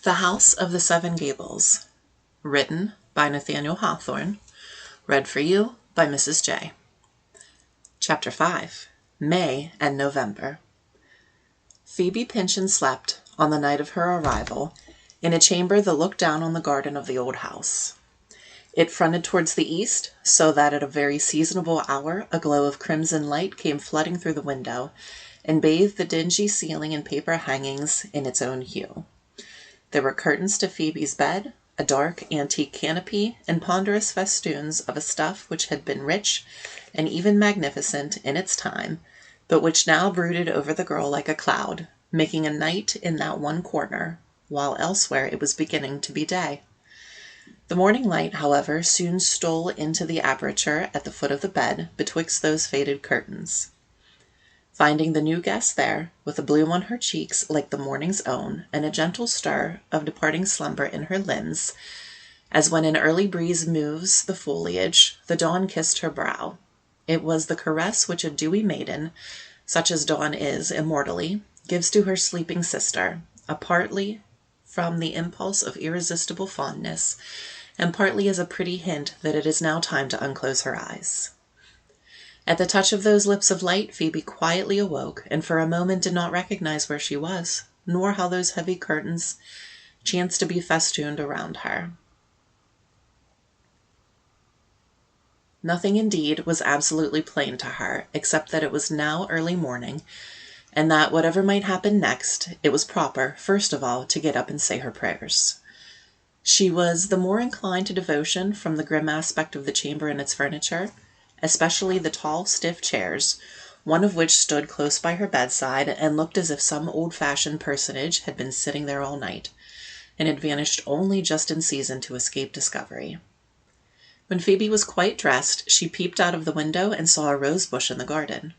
The House of the Seven Gables, written by Nathaniel Hawthorne, read for you by Mrs. J. Chapter 5. May and November. Phoebe Pyncheon slept, on the night of her arrival, in a chamber that looked down on the garden of the old house. It fronted towards the east, so that at a very seasonable hour a glow of crimson light came flooding through the window, and bathed the dingy ceiling and paper hangings in its own hue. There were curtains to Phoebe's bed, a dark antique canopy, and ponderous festoons of a stuff which had been rich and even magnificent in its time, but which now brooded over the girl like a cloud, making a night in that one corner, while elsewhere it was beginning to be day. The morning light, however, soon stole into the aperture at the foot of the bed, betwixt those faded curtains. Finding the new guest there, with a bloom on her cheeks like the morning's own, and a gentle stir of departing slumber in her limbs, as when an early breeze moves the foliage, the dawn kissed her brow. It was the caress which a dewy maiden, such as Dawn is immortally, gives to her sleeping sister, partly from the impulse of irresistible fondness, and partly as a pretty hint that it is now time to unclose her eyes. At the touch of those lips of light, Phoebe quietly awoke, and for a moment did not recognize where she was, nor how those heavy curtains chanced to be festooned around her. Nothing, indeed, was absolutely plain to her, except that it was now early morning, and that, whatever might happen next, it was proper, first of all, to get up and say her prayers. She was the more inclined to devotion from the grim aspect of the chamber and its furniture, especially the tall, stiff chairs, one of which stood close by her bedside and looked as if some old-fashioned personage had been sitting there all night, and had vanished only just in season to escape discovery. When Phoebe was quite dressed, she peeped out of the window and saw a rose-bush in the garden.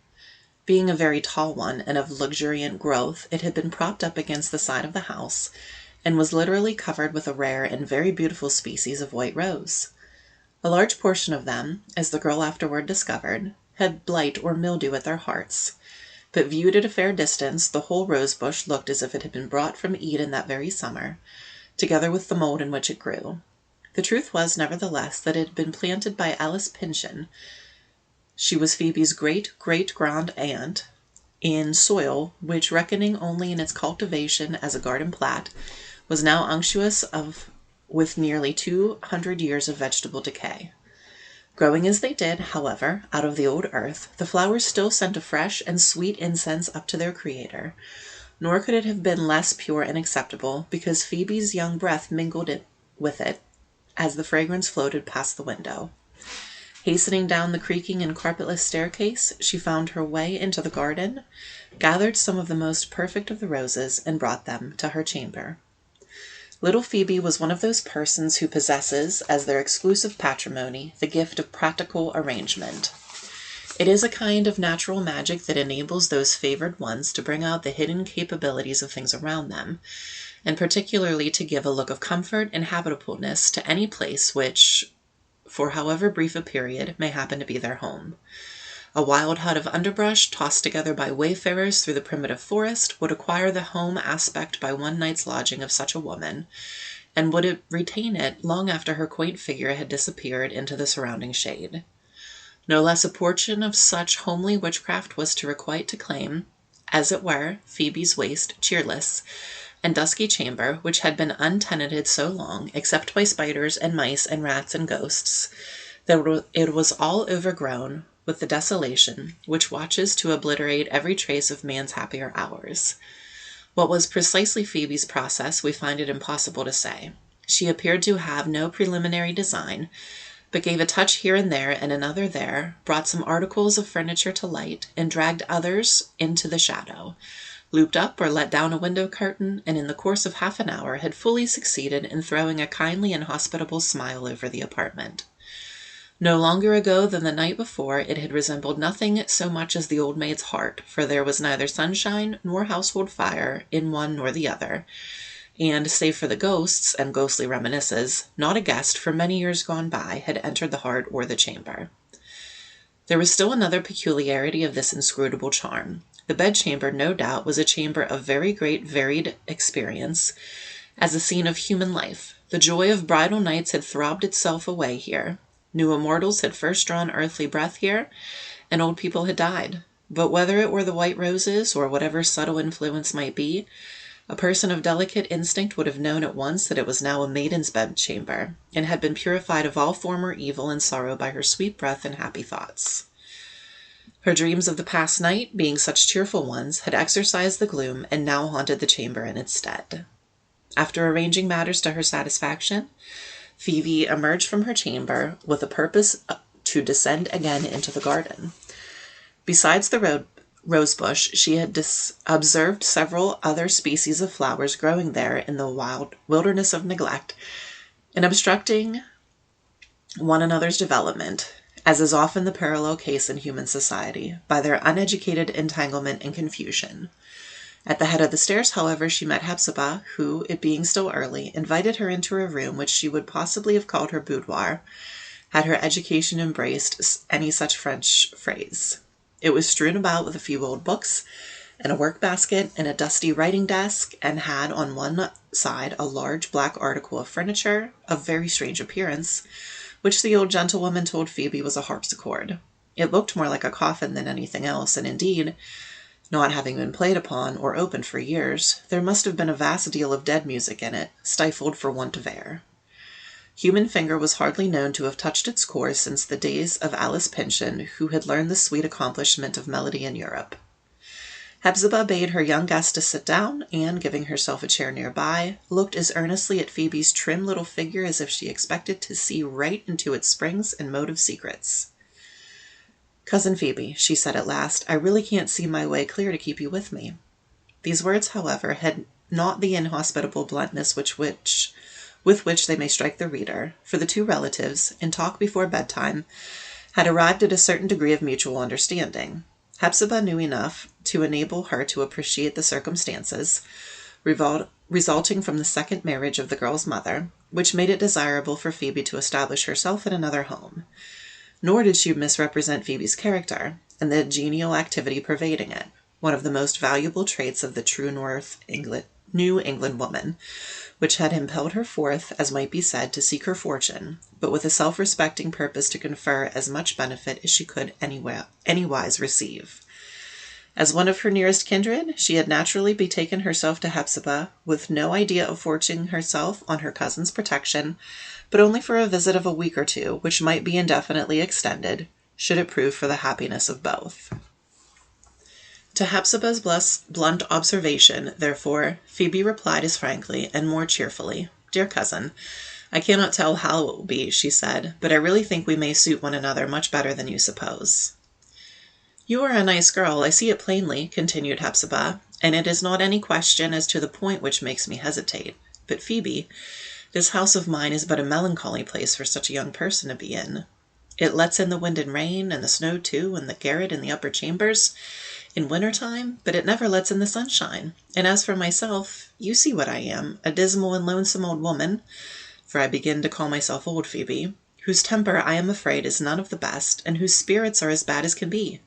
Being a very tall one and of luxuriant growth, it had been propped up against the side of the house, and was literally covered with a rare and very beautiful species of white rose. A large portion of them, as the girl afterward discovered, had blight or mildew at their hearts, but viewed at a fair distance, the whole rose-bush looked as if it had been brought from Eden that very summer, together with the mould in which it grew. The truth was, nevertheless, that it had been planted by Alice Pyncheon. She was Phoebe's great-great-grand-aunt, in soil which, reckoning only in its cultivation as a garden plat, was now unctuous with nearly 200 years of vegetable decay. Growing as they did, however, out of the old earth, the flowers still sent a fresh and sweet incense up to their Creator, nor could it have been less pure and acceptable, because Phoebe's young breath mingled with it as the fragrance floated past the window. Hastening down the creaking and carpetless staircase, she found her way into the garden, gathered some of the most perfect of the roses, and brought them to her chamber. Little Phoebe was one of those persons who possesses, as their exclusive patrimony, the gift of practical arrangement. It is a kind of natural magic that enables those favored ones to bring out the hidden capabilities of things around them, and particularly to give a look of comfort and habitableness to any place which, for however brief a period, may happen to be their home. A wild hut of underbrush, tossed together by wayfarers through the primitive forest, would acquire the home aspect by one night's lodging of such a woman, and would retain it long after her quaint figure had disappeared into the surrounding shade. No less a portion of such homely witchcraft was to requite to claim, as it were, Phoebe's waste, cheerless, and dusky chamber, which had been untenanted so long, except by spiders and mice and rats and ghosts, that it was all overgrown with the desolation which watches to obliterate every trace of man's happier hours. What was precisely Phoebe's process we find it impossible to say. She appeared to have no preliminary design, but gave a touch here and there and another there, brought some articles of furniture to light, and dragged others into the shadow, looped up or let down a window curtain, and in the course of half an hour had fully succeeded in throwing a kindly and hospitable smile over the apartment. No longer ago than the night before, it had resembled nothing so much as the old maid's heart, for there was neither sunshine nor household fire in one nor the other, and, save for the ghosts and ghostly reminiscences, not a guest for many years gone by had entered the heart or the chamber. There was still another peculiarity of this inscrutable charm. The bedchamber, no doubt, was a chamber of very great varied experience, as a scene of human life. The joy of bridal nights had throbbed itself away here. New immortals had first drawn earthly breath here, and old people had died. But whether it were the white roses, or whatever subtle influence might be, a person of delicate instinct would have known at once that it was now a maiden's bedchamber, and had been purified of all former evil and sorrow by her sweet breath and happy thoughts. Her dreams of the past night, being such cheerful ones, had exorcised the gloom, and now haunted the chamber in its stead. After arranging matters to her satisfaction, Phoebe emerged from her chamber with a purpose to descend again into the garden. Besides the rosebush, she had observed several other species of flowers growing there in the wild wilderness of neglect, and obstructing one another's development, as is often the parallel case in human society, by their uneducated entanglement and confusion. At the head of the stairs, however, she met Hepzibah, who, it being still early, invited her into a room which she would possibly have called her boudoir, had her education embraced any such French phrase. It was strewn about with a few old books, and a work-basket, and a dusty writing desk, and had on one side a large black article of furniture, of very strange appearance, which the old gentlewoman told Phoebe was a harpsichord. It looked more like a coffin than anything else, and indeed, not having been played upon or opened for years, there must have been a vast deal of dead music in it, stifled for want of air. Human finger was hardly known to have touched its core since the days of Alice Pyncheon, who had learned the sweet accomplishment of melody in Europe. Hepzibah bade her young guest to sit down, and, giving herself a chair near by, looked as earnestly at Phoebe's trim little figure as if she expected to see right into its springs and motive secrets. "Cousin Phoebe," she said at last, "I really can't see my way clear to keep you with me." These words, however, had not the inhospitable bluntness with which they may strike the reader, for the two relatives, in talk before bedtime, had arrived at a certain degree of mutual understanding. Hepzibah knew enough to enable her to appreciate the circumstances resulting from the second marriage of the girl's mother, which made it desirable for Phoebe to establish herself in another home. Nor did she misrepresent Phoebe's character, and the genial activity pervading it, one of the most valuable traits of the true New England woman, which had impelled her forth, as might be said, to seek her fortune, but with a self-respecting purpose to confer as much benefit as she could anywise receive. As one of her nearest kindred, she had naturally betaken herself to Hepzibah, with no idea of forcing herself on her cousin's protection, but only for a visit of a week or two, which might be indefinitely extended, should it prove for the happiness of both. To Hepzibah's blunt observation, therefore, Phoebe replied as frankly and more cheerfully, "Dear cousin, I cannot tell how it will be," she said, "but I really think we may suit one another much better than you suppose." "You are a nice girl, I see it plainly," continued Hepzibah, "and it is not any question as to the point which makes me hesitate. But, Phoebe, this house of mine is but a melancholy place for such a young person to be in. It lets in the wind and rain, and the snow too, and the garret in the upper chambers, in winter time, but it never lets in the sunshine. And as for myself, you see what I am, a dismal and lonesome old woman, for I begin to call myself old, Phoebe, whose temper, I am afraid, is none of the best, and whose spirits are as bad as can be.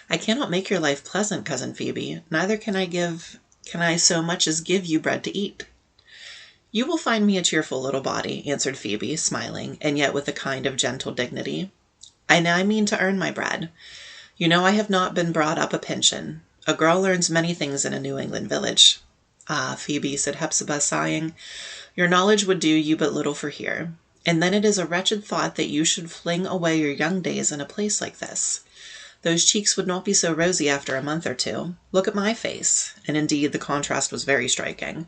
I cannot make your life pleasant, cousin Phoebe, neither can I so much as give you bread to eat." "You will find me a cheerful little body," answered Phoebe, smiling, and yet with a kind of gentle dignity. "And I mean to earn my bread. You know I have not been brought up a Pyncheon. A girl learns many things in a New England village." "Ah, Phoebe," said Hepzibah, sighing, "your knowledge would do you but little for here. And then it is a wretched thought that you should fling away your young days in a place like this. Those cheeks would not be so rosy after a month or two. Look at my face." And indeed the contrast was very striking.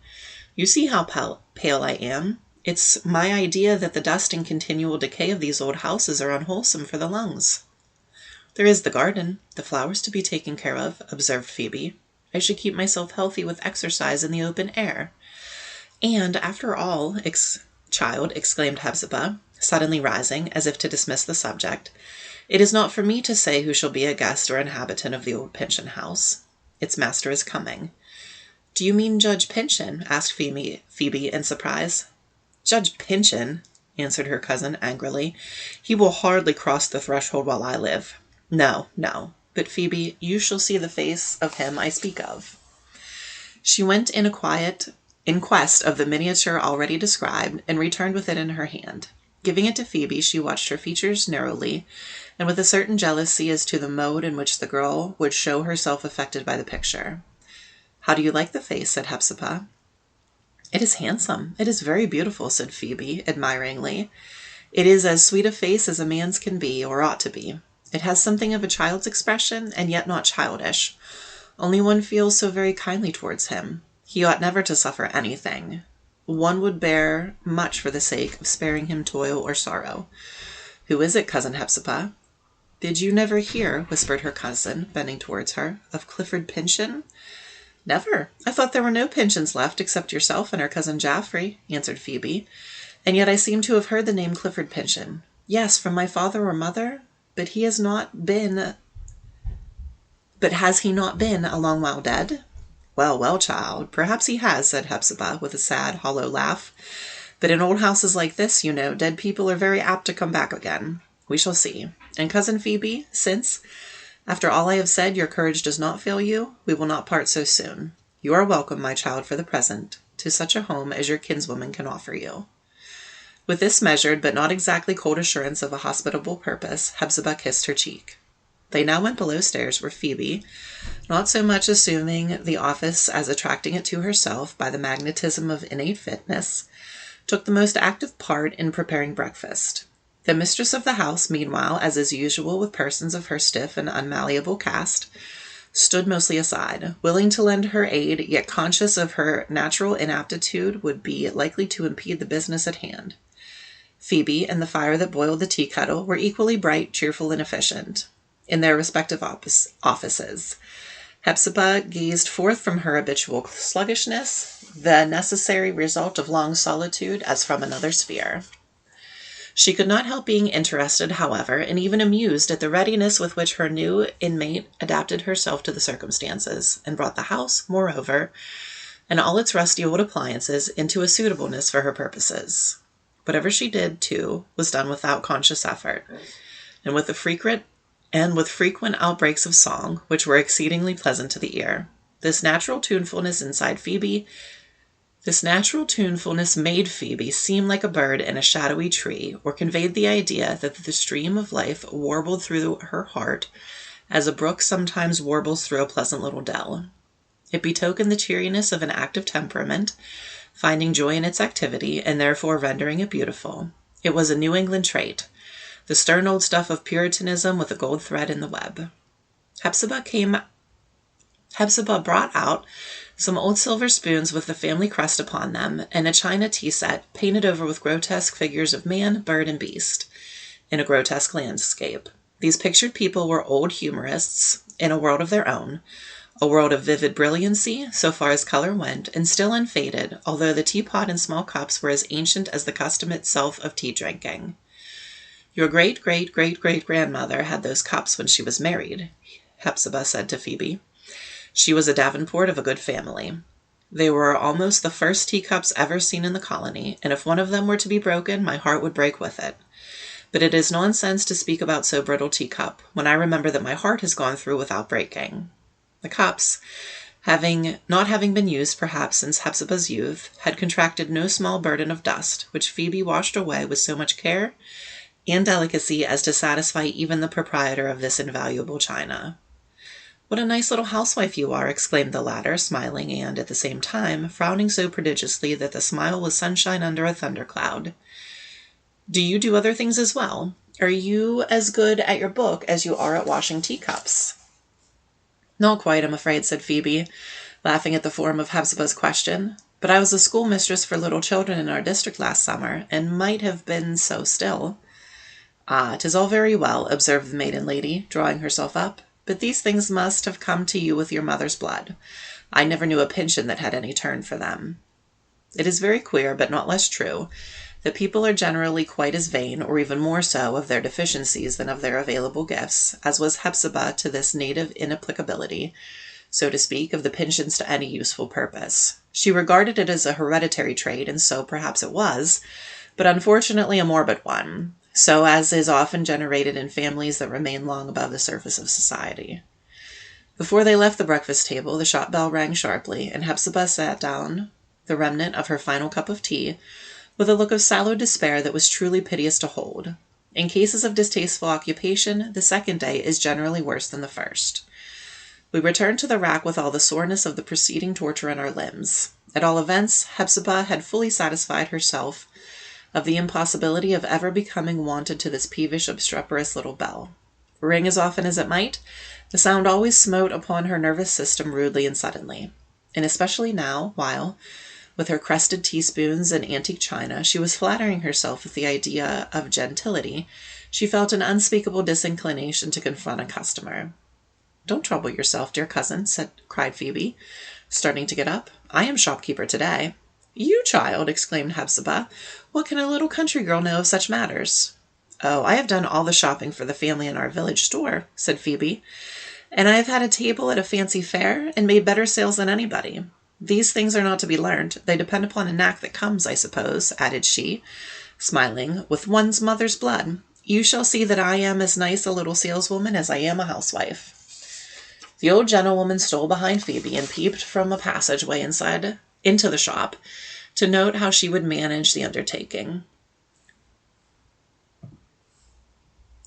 "You see how pale I am. It's my idea that the dust and continual decay of these old houses are unwholesome for the lungs." "There is the garden, the flowers to be taken care of," observed Phoebe. "I should keep myself healthy with exercise in the open air." "And, after all, child," exclaimed Hepzibah, suddenly rising, as if to dismiss the subject, "it is not for me to say who shall be a guest or inhabitant of the old Pyncheon house. Its master is coming." "Do you mean Judge Pyncheon?" asked Phoebe in surprise. "Judge Pyncheon," answered her cousin angrily. "He will hardly cross the threshold while I live. No, no. But, Phoebe, you shall see the face of him I speak of." She went into in quest of the miniature already described and returned with it in her hand. Giving it to Phoebe, she watched her features narrowly and with a certain jealousy as to the mode in which the girl would show herself affected by the picture. "How do you like the face?" said Hepzibah. "It is handsome. It is very beautiful," said Phoebe, admiringly. "It is as sweet a face as a man's can be, or ought to be. It has something of a child's expression, and yet not childish. Only one feels so very kindly towards him. He ought never to suffer anything. One would bear much for the sake of sparing him toil or sorrow. Who is it, Cousin Hepzibah?" "Did you never hear," whispered her cousin, bending towards her, "of Clifford Pyncheon?" "Never. I thought there were no Pyncheons left except yourself and our cousin Jaffrey," answered Phoebe. "And yet I seem to have heard the name Clifford Pyncheon. Yes, from my father or mother, but has he not been a long while dead?" "Well, well, child, perhaps he has," said Hepzibah, with a sad, hollow laugh. "But in old houses like this, you know, dead people are very apt to come back again. We shall see. And Cousin Phoebe, since, after all I have said, your courage does not fail you, we will not part so soon. You are welcome, my child, for the present, to such a home as your kinswoman can offer you." With this measured, but not exactly cold assurance of a hospitable purpose, Hepzibah kissed her cheek. They now went below stairs, where Phoebe, not so much assuming the office as attracting it to herself by the magnetism of innate fitness, took the most active part in preparing breakfast. The mistress of the house, meanwhile, as is usual with persons of her stiff and unmalleable cast, stood mostly aside, willing to lend her aid, yet conscious of her natural inaptitude would be likely to impede the business at hand. Phoebe and the fire that boiled the tea kettle were equally bright, cheerful, and efficient in their respective offices. Hepzibah gazed forth from her habitual sluggishness, the necessary result of long solitude, as from another sphere. She could not help being interested, however, and even amused at the readiness with which her new inmate adapted herself to the circumstances, and brought the house, moreover, and all its rusty old appliances, into a suitableness for her purposes. Whatever she did, too, was done without conscious effort, and with frequent outbreaks of song, which were exceedingly pleasant to the ear. This natural tunefulness made Phoebe seem like a bird in a shadowy tree, or conveyed the idea that the stream of life warbled through her heart as a brook sometimes warbles through a pleasant little dell. It betokened the cheeriness of an active temperament, finding joy in its activity, and therefore rendering it beautiful. It was a New England trait, the stern old stuff of Puritanism with a gold thread in the web. Hepzibah brought out some old silver spoons with the family crest upon them, and a china tea set painted over with grotesque figures of man, bird, and beast, in a grotesque landscape. These pictured people were old humorists in a world of their own, a world of vivid brilliancy, so far as color went, and still unfaded, although the teapot and small cups were as ancient as the custom itself of tea-drinking. "Your great-great-great-great-grandmother had those cups when she was married," Hepzibah said to Phoebe. "She was a Davenport of a good family. They were almost the first teacups ever seen in the colony, and if one of them were to be broken, my heart would break with it. But it is nonsense to speak about so brittle teacup, when I remember that my heart has gone through without breaking." The cups, not having been used perhaps since Hepzibah's youth, had contracted no small burden of dust, which Phoebe washed away with so much care and delicacy as to satisfy even the proprietor of this invaluable china. "What a nice little housewife you are!" exclaimed the latter, smiling and, at the same time, frowning so prodigiously that the smile was sunshine under a thundercloud. "Do you do other things as well? Are you as good at your book as you are at washing teacups?" "Not quite, I'm afraid," said Phoebe, laughing at the form of Hepzibah's question. "But I was a schoolmistress for little children in our district last summer, and might have been so still." "Ah, 'tis all very well," observed the maiden lady, drawing herself up, "but these things must have come to you with your mother's blood. I never knew a Pyncheon that had any turn for them." It is very queer, but not less true, that people are generally quite as vain, or even more so, of their deficiencies than of their available gifts, as was Hepzibah to this native inapplicability, so to speak, of the Pyncheons to any useful purpose. She regarded it as a hereditary trait, and so perhaps it was, but unfortunately a morbid one, so as is often generated in families that remain long above the surface of society. Before they left the breakfast table, the shop bell rang sharply, and Hepzibah sat down the remnant of her final cup of tea, with a look of sallow despair that was truly piteous to hold. In cases of distasteful occupation, the second day is generally worse than the first. We returned to the rack with all the soreness of the preceding torture in our limbs. At all events, Hepzibah had fully satisfied herself of the impossibility of ever becoming wonted to this peevish, obstreperous little bell. Ring as often as it might, the sound always smote upon her nervous system rudely and suddenly. And especially now, while, with her crested teaspoons and antique china, she was flattering herself with the idea of gentility, she felt an unspeakable disinclination to confront a customer. "Don't trouble yourself, dear cousin," cried Phoebe, starting to get up. "I am shopkeeper today." "You, child!" exclaimed Hepzibah. "What can a little country girl know of such matters?" "Oh, I have done all the shopping for the family in our village store," said Phoebe, "and I have had a table at a fancy fair, and made better sales than anybody. These things are not to be learned. They depend upon a knack that comes, I suppose," added she, smiling, "with one's mother's blood. You shall see that I am as nice a little saleswoman as I am a housewife." The old gentlewoman stole behind Phoebe and peeped from a passageway into the shop to note how she would manage the undertaking.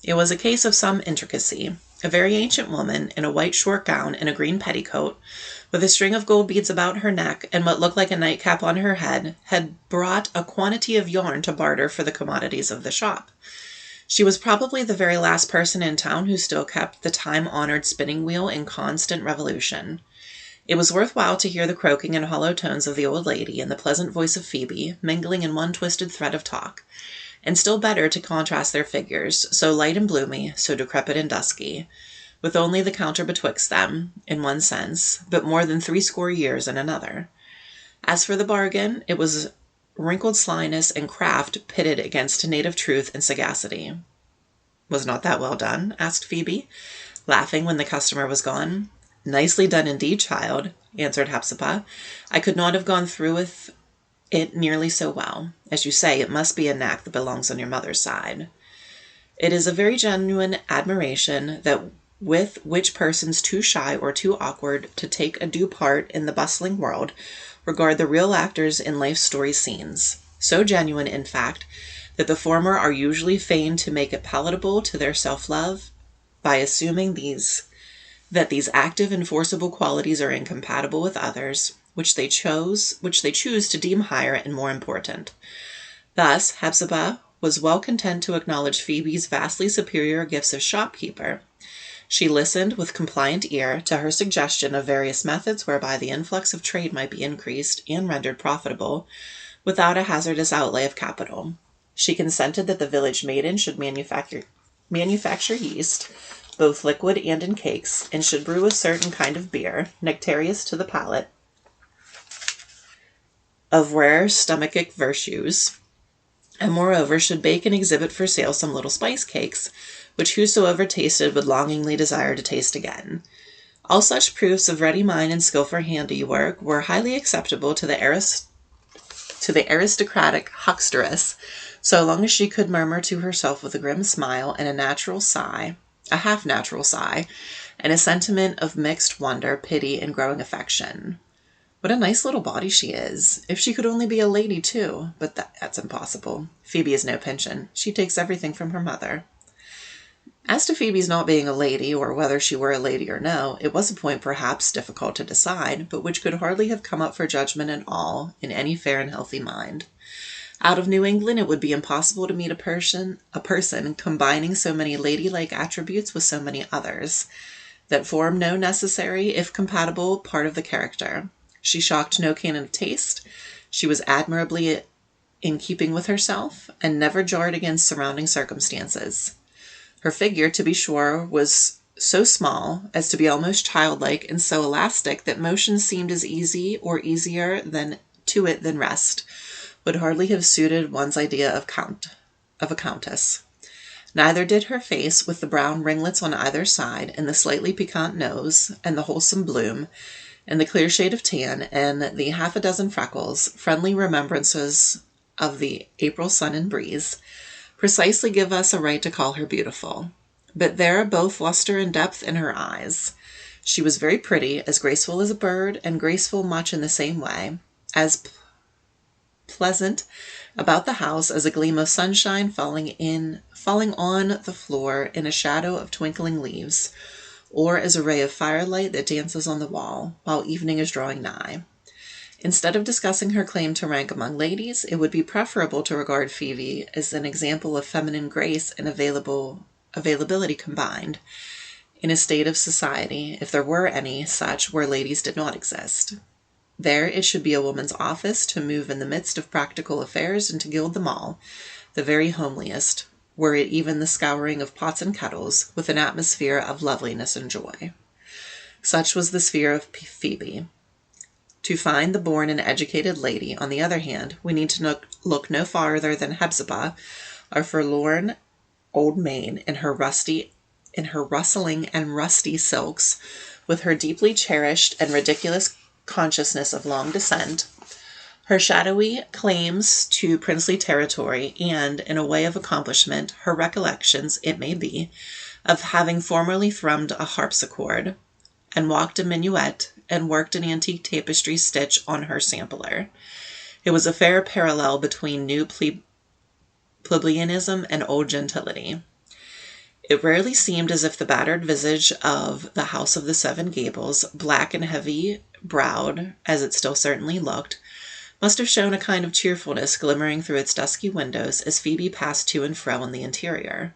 It was a case of some intricacy. A very ancient woman, in a white short gown and a green petticoat, with a string of gold beads about her neck and what looked like a nightcap on her head, had brought a quantity of yarn to barter for the commodities of the shop. She was probably the very last person in town who still kept the time-honored spinning wheel in constant revolution. It was worthwhile to hear the croaking and hollow tones of the old lady and the pleasant voice of Phoebe mingling in one twisted thread of talk, and still better to contrast their figures, so light and bloomy, so decrepit and dusky, with only the counter betwixt them, in one sense, but more than 80 years in another. As for the bargain, it was wrinkled slyness and craft pitted against native truth and sagacity. "Was not that well done?" asked Phoebe, laughing when the customer was gone. "Nicely done indeed, child," answered Hepzibah. "I could not have gone through with it nearly so well. As you say, it must be a knack that belongs on your mother's side. It is a very genuine admiration that with which persons too shy or too awkward to take a due part in the bustling world regard the real actors in life's story scenes. So genuine, in fact, that the former are usually fain to make it palatable to their self-love by assuming that these active and forcible qualities are incompatible with others, which they choose to deem higher and more important. Thus, Hepzibah was well content to acknowledge Phoebe's vastly superior gifts of shopkeeper. She listened with compliant ear to her suggestion of various methods whereby the influx of trade might be increased and rendered profitable without a hazardous outlay of capital. She consented that the village maiden should manufacture yeast, both liquid and in cakes, and should brew a certain kind of beer, nectareous to the palate, of rare stomachic virtues, and moreover should bake and exhibit for sale some little spice cakes, which whosoever tasted would longingly desire to taste again. All such proofs of ready mind and skilful handiwork were highly acceptable to the aristocratic hucksteress, so long as she could murmur to herself with a grim smile and a half-natural sigh, and a sentiment of mixed wonder, pity, and growing affection. "What a nice little body she is! If she could only be a lady, too! But that's impossible. Phoebe is no Pyncheon. She takes everything from her mother." As to Phoebe's not being a lady, or whether she were a lady or no, it was a point perhaps difficult to decide, but which could hardly have come up for judgment at all in any fair and healthy mind. Out of New England it would be impossible to meet a person combining so many ladylike attributes with so many others, that form no necessary, if compatible, part of the character. She shocked no canon of taste. She was admirably in keeping with herself, and never jarred against surrounding circumstances. Her figure, to be sure, was so small as to be almost childlike, and so elastic that motion seemed as easy or easier than rest, would hardly have suited one's idea of a countess. Neither did her face, with the brown ringlets on either side, and the slightly piquant nose, and the wholesome bloom, and the clear shade of tan, and the half a dozen freckles, friendly remembrances of the April sun and breeze, precisely give us a right to call her beautiful. But there are both lustre and depth in her eyes. She was very pretty, as graceful as a bird, and graceful much in the same way, as pleasant about the house as a gleam of sunshine falling on the floor in a shadow of twinkling leaves, or as a ray of firelight that dances on the wall while evening is drawing nigh. Instead of discussing her claim to rank among ladies, it would be preferable to regard Phoebe as an example of feminine grace and availability combined, in a state of society, if there were any such, where ladies did not exist. There it should be a woman's office to move in the midst of practical affairs and to gild them all, the very homeliest, were it even the scouring of pots and kettles, with an atmosphere of loveliness and joy. Such was the sphere of Phoebe. To find the born and educated lady, on the other hand, we need to look no farther than Hepzibah, our forlorn old maid, in her rustling and rusty silks, with her deeply cherished and ridiculous consciousness of long descent, her shadowy claims to princely territory, and, in a way of accomplishment, her recollections, it may be, of having formerly thrummed a harpsichord, and walked a minuet, and worked an antique tapestry stitch on her sampler. It was a fair parallel between new plebeianism and old gentility. It rarely seemed as if the battered visage of the House of the Seven Gables, black and heavy-browed, as it still certainly looked, must have shown a kind of cheerfulness glimmering through its dusky windows as Phoebe passed to and fro in the interior.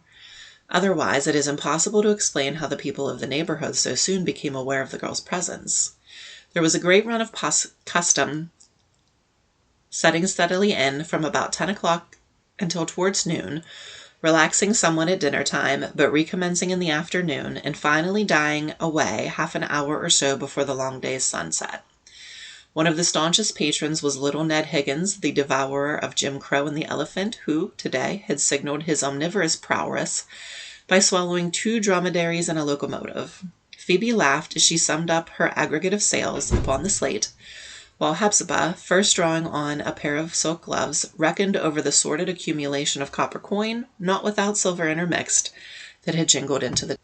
Otherwise, it is impossible to explain how the people of the neighborhood so soon became aware of the girl's presence. There was a great run of custom setting steadily in from about 10 o'clock until towards noon, relaxing somewhat at dinner time, but recommencing in the afternoon, and finally dying away half an hour or so before the long day's sunset. One of the staunchest patrons was little Ned Higgins, the devourer of Jim Crow and the Elephant, who, today, had signaled his omnivorous prowess by swallowing 2 dromedaries and a locomotive. Phoebe laughed as she summed up her aggregate of sales upon the slate, while Hepzibah, first drawing on a pair of silk gloves, reckoned over the sordid accumulation of copper coin, not without silver intermixed, that had jingled into the...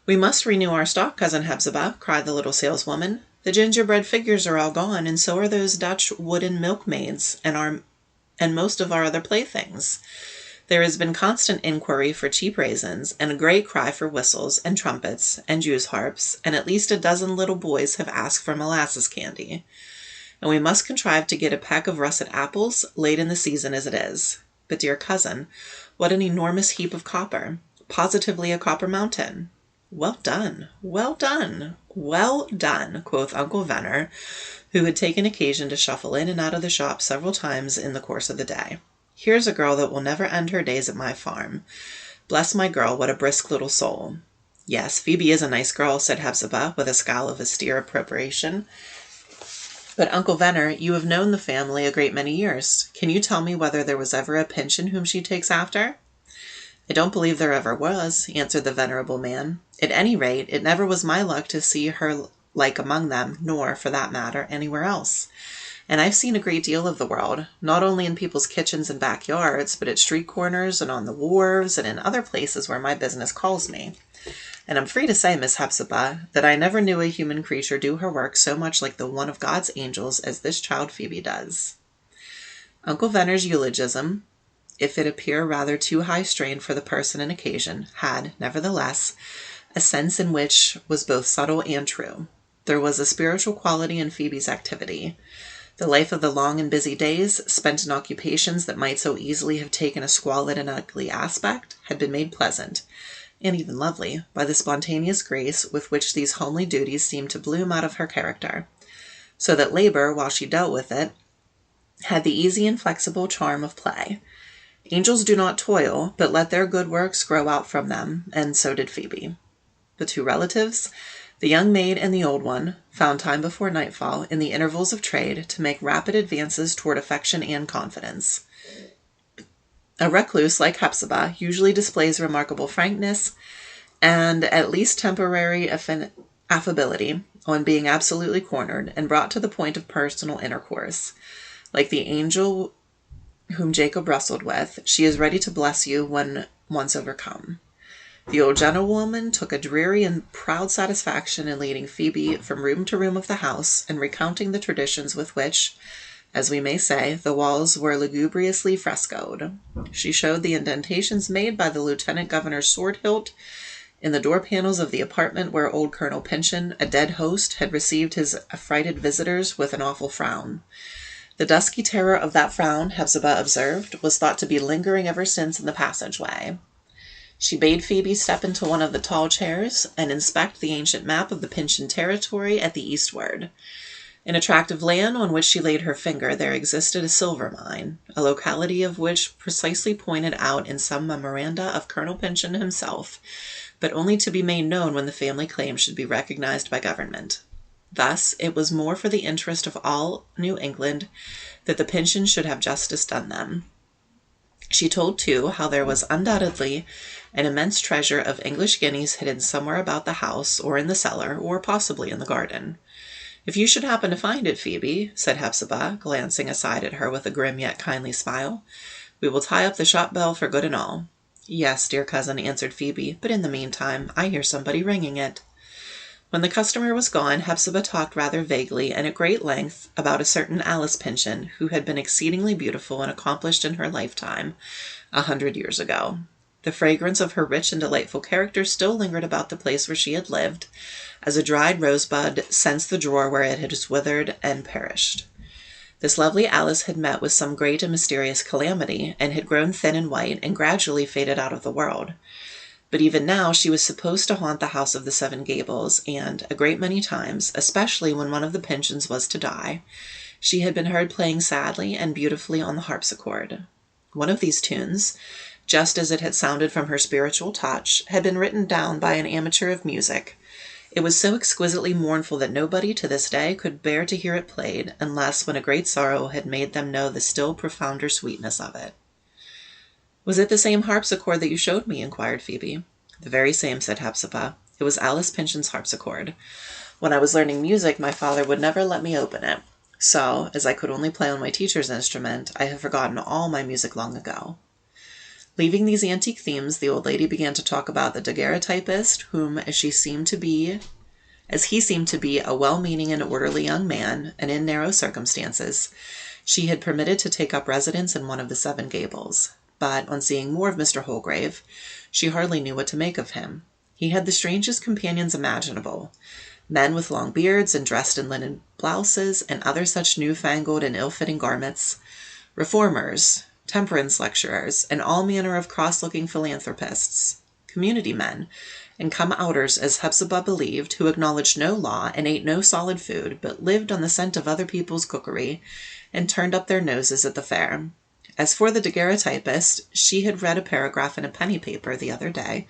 "We must renew our stock, Cousin Hepzibah," cried the little saleswoman. "The gingerbread figures are all gone, and so are those Dutch wooden milkmaids, and most of our other playthings. There has been constant inquiry for cheap raisins, and a great cry for whistles, and trumpets, and Jew's harps, and at least a dozen little boys have asked for molasses candy. And we must contrive to get a peck of russet apples, late in the season as it is. But, dear cousin, what an enormous heap of copper! Positively a copper mountain." "Well done, well done, well done," quoth Uncle Venner, who had taken occasion to shuffle in and out of the shop several times in the course of the day. "Here's a girl that will never end her days at my farm. Bless my girl, what a brisk little soul." "Yes, Phoebe is a nice girl," said Hepzibah, with a scowl of austere approbation. "But, Uncle Venner, you have known the family a great many years. Can you tell me whether there was ever a Pyncheon whom she takes after?" "I don't believe there ever was," answered the venerable man. "At any rate, it never was my luck to see her like among them, nor, for that matter, anywhere else. And I've seen a great deal of the world, not only in people's kitchens and backyards, but at street corners and on the wharves and in other places where my business calls me. And I'm free to say, Miss Hepzibah, that I never knew a human creature do her work so much like the one of God's angels as this child Phoebe does." Uncle Venner's eulogium, if it appear rather too high-strained for the person and occasion, had, nevertheless, a sense in which was both subtle and true. There was a spiritual quality in Phoebe's activity. The life of the long and busy days, spent in occupations that might so easily have taken a squalid and ugly aspect, had been made pleasant, and even lovely, by the spontaneous grace with which these homely duties seemed to bloom out of her character, so that labor, while she dealt with it, had the easy and flexible charm of play. Angels do not toil, but let their good works grow out from them, and so did Phoebe. The 2 relatives, the young maid and the old one, found time before nightfall, in the intervals of trade, to make rapid advances toward affection and confidence. A recluse like Hepzibah usually displays remarkable frankness and at least temporary affability on being absolutely cornered and brought to the point of personal intercourse. Like the angel whom Jacob wrestled with, she is ready to bless you when once overcome. The old gentlewoman took a dreary and proud satisfaction in leading Phoebe from room to room of the house, and recounting the traditions with which, As we may say, the walls were lugubriously frescoed. She showed the indentations made by the lieutenant governor's sword hilt in the door panels of the apartment where old Colonel Pyncheon, a dead host, had received his affrighted visitors with an awful frown. The dusky terror of that frown, Hepzibah observed, was thought to be lingering ever since in the passageway. She bade Phoebe step into one of the tall chairs and inspect the ancient map of the Pyncheon territory at the eastward. In a tract of land on which she laid her finger there existed a silver mine, a locality of which precisely pointed out in some memoranda of Colonel Pyncheon himself, but only to be made known when the family claim should be recognized by government. Thus, it was more for the interest of all New England that the Pyncheons should have justice done them. She told, too, how there was undoubtedly an immense treasure of English guineas hidden somewhere about the house, or in the cellar, or possibly in the garden. "If you should happen to find it, Phoebe," said Hepzibah, glancing aside at her with a grim yet kindly smile, "we will tie up the shop bell for good and all." "Yes, dear cousin," answered Phoebe, "but in the meantime I hear somebody ringing it." When the customer was gone, Hepzibah talked rather vaguely and at great length about a certain Alice Pyncheon, who had been exceedingly beautiful and accomplished in her lifetime 100 years ago. The fragrance of her rich and delightful character still lingered about the place where she had lived, as a dried rosebud scents the drawer where it has withered and perished. This lovely Alice had met with some great and mysterious calamity, and had grown thin and white, and gradually faded out of the world. But even now she was supposed to haunt the house of the Seven Gables, and, a great many times, especially when one of the Pyncheons was to die, she had been heard playing sadly and beautifully on the harpsichord. One of these tunes, just as it had sounded from her spiritual touch, had been written down by an amateur of music. It was so exquisitely mournful that nobody to this day could bear to hear it played, unless when a great sorrow had made them know the still profounder sweetness of it. "Was it the same harpsichord that you showed me?" inquired Phoebe. "The very same," said Hepzibah. "It was Alice Pyncheon's harpsichord. When I was learning music, my father would never let me open it. So, as I could only play on my teacher's instrument, I have forgotten all my music long ago." Leaving these antique themes, the old lady began to talk about the daguerreotypist, whom, as he seemed to be a well-meaning and orderly young man, and in narrow circumstances, she had permitted to take up residence in one of the Seven Gables. But, on seeing more of Mr. Holgrave, she hardly knew what to make of him. He had the strangest companions imaginable. Men with long beards, and dressed in linen blouses, and other such new-fangled and ill-fitting garments. Reformers, temperance lecturers, and all manner of cross-looking philanthropists. Community men, and come-outers, as Hepzibah believed, who acknowledged no law, and ate no solid food, but lived on the scent of other people's cookery, and turned up their noses at the fair. As for the daguerreotypist, she had read a paragraph in a penny paper the other day,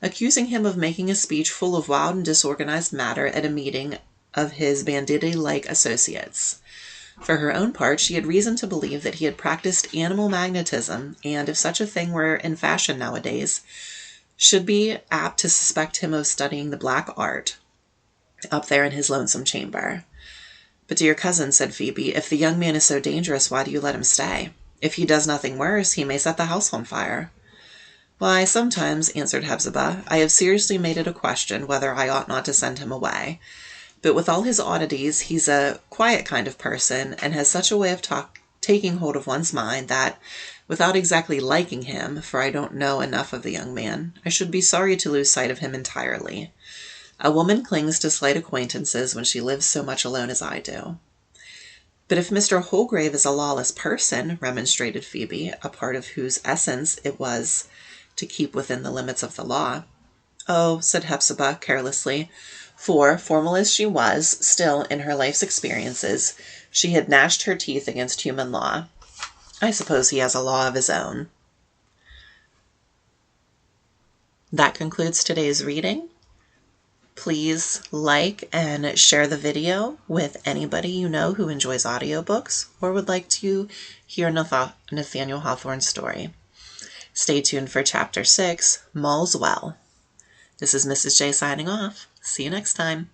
accusing him of making a speech full of wild and disorganized matter at a meeting of his banditti-like associates. For her own part, she had reason to believe that he had practiced animal magnetism, and, if such a thing were in fashion nowadays, should be apt to suspect him of studying the black art up there in his lonesome chamber. "But, dear cousin," said Phoebe, "if the young man is so dangerous, why do you let him stay? If he does nothing worse, he may set the house on fire." "Why, sometimes," answered Hepzibah, "I have seriously made it a question whether I ought not to send him away. But with all his oddities, he's a quiet kind of person, and has such a way of taking hold of one's mind, that, without exactly liking him, for I don't know enough of the young man, I should be sorry to lose sight of him entirely. A woman clings to slight acquaintances when she lives so much alone as I do." "But if Mr. Holgrave is a lawless person," remonstrated Phoebe, a part of whose essence it was to keep within the limits of the law. "Oh," said Hepzibah carelessly, for, formal as she was, still, in her life's experiences, she had gnashed her teeth against human law, "I suppose he has a law of his own." That concludes today's reading. Please like and share the video with anybody you know who enjoys audiobooks or would like to hear Nathaniel Hawthorne's story. Stay tuned for Chapter 6, Mull's Well. This is Mrs. J signing off. See you next time.